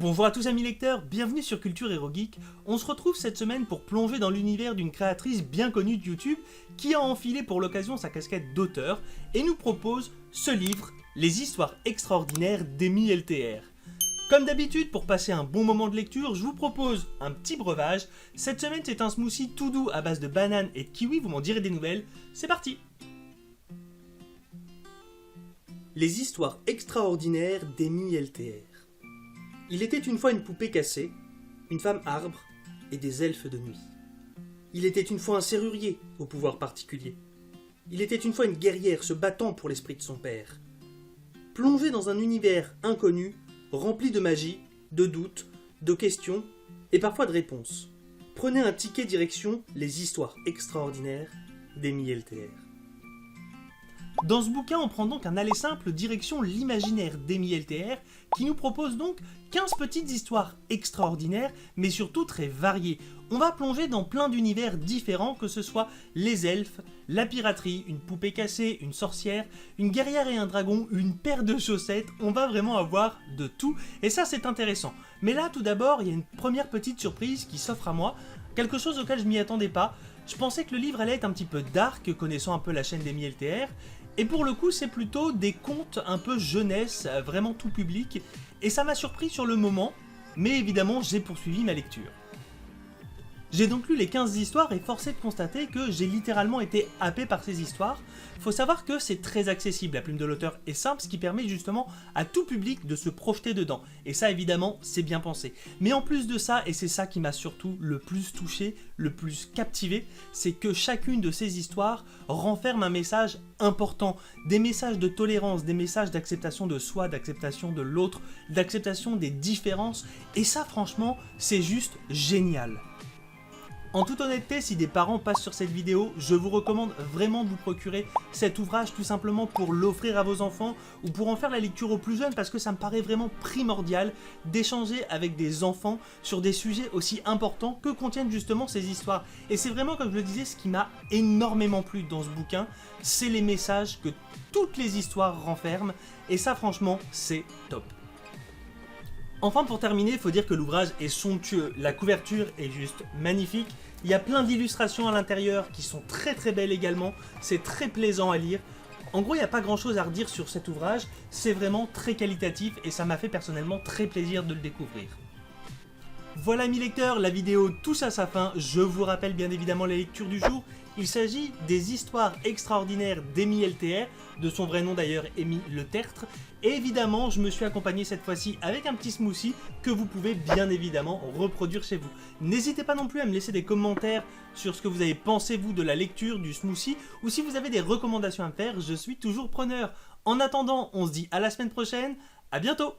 Bonjour à tous amis lecteurs, bienvenue sur Culture Hero Geek. On se retrouve cette semaine pour plonger dans l'univers d'une créatrice bien connue de YouTube qui a enfilé pour l'occasion sa casquette d'auteur et nous propose ce livre, Les histoires extraordinaires d'Amy LTR. Comme d'habitude, pour passer un bon moment de lecture, je vous propose un petit breuvage. Cette semaine, c'est un smoothie tout doux à base de bananes et de kiwi, vous m'en direz des nouvelles. C'est parti! Les histoires extraordinaires d'Amy LTR. Il était une fois une poupée cassée, une femme arbre et des elfes de nuit. Il était une fois un serrurier au pouvoir particulier. Il était une fois une guerrière se battant pour l'esprit de son père. Plongé dans un univers inconnu, rempli de magie, de doutes, de questions et parfois de réponses. Prenez un ticket direction les histoires extraordinaires d'Amy LTR. Dans ce bouquin, on prend donc un aller simple direction l'imaginaire d'Amy LTR qui nous propose donc 15 petites histoires extraordinaires mais surtout très variées. On va plonger dans plein d'univers différents, que ce soit les elfes, la piraterie, une poupée cassée, une sorcière, une guerrière et un dragon, une paire de chaussettes, on va vraiment avoir de tout et ça c'est intéressant. Mais là tout d'abord, il y a une première petite surprise qui s'offre à moi, quelque chose auquel je m'y attendais pas. Je pensais que le livre allait être un petit peu dark, connaissant un peu la chaîne d'Amy LTR, et pour le coup c'est plutôt des contes un peu jeunesse, vraiment tout public, et ça m'a surpris sur le moment, mais évidemment j'ai poursuivi ma lecture. J'ai donc lu les 15 histoires et forcé de constater que j'ai littéralement été happé par ces histoires. Faut savoir que c'est très accessible, la plume de l'auteur est simple, ce qui permet justement à tout public de se projeter dedans. Et ça évidemment, c'est bien pensé. Mais en plus de ça, et c'est ça qui m'a surtout le plus touché, le plus captivé, c'est que chacune de ces histoires renferme un message important. Des messages de tolérance, des messages d'acceptation de soi, d'acceptation de l'autre, d'acceptation des différences. Et ça franchement, c'est juste génial. En toute honnêteté, si des parents passent sur cette vidéo, je vous recommande vraiment de vous procurer cet ouvrage tout simplement pour l'offrir à vos enfants ou pour en faire la lecture aux plus jeunes, parce que ça me paraît vraiment primordial d'échanger avec des enfants sur des sujets aussi importants que contiennent justement ces histoires. Et c'est vraiment, comme je le disais, ce qui m'a énormément plu dans ce bouquin, c'est les messages que toutes les histoires renferment et ça franchement c'est top. Enfin pour terminer, il faut dire que l'ouvrage est somptueux, la couverture est juste magnifique, il y a plein d'illustrations à l'intérieur qui sont très belles également, c'est très plaisant à lire. En gros il n'y a pas grand chose à redire sur cet ouvrage, c'est vraiment très qualitatif et ça m'a fait personnellement très plaisir de le découvrir. Voilà mes lecteurs, la vidéo touche à sa fin, je vous rappelle bien évidemment la lecture du jour. Il s'agit des histoires extraordinaires d'Amy LTR, de son vrai nom d'ailleurs Amy Le Tertre, et évidemment je me suis accompagné cette fois-ci avec un petit smoothie que vous pouvez bien évidemment reproduire chez vous. N'hésitez pas non plus à me laisser des commentaires sur ce que vous avez pensé vous de la lecture du smoothie, ou si vous avez des recommandations à me faire, je suis toujours preneur. En attendant, on se dit à la semaine prochaine, à bientôt!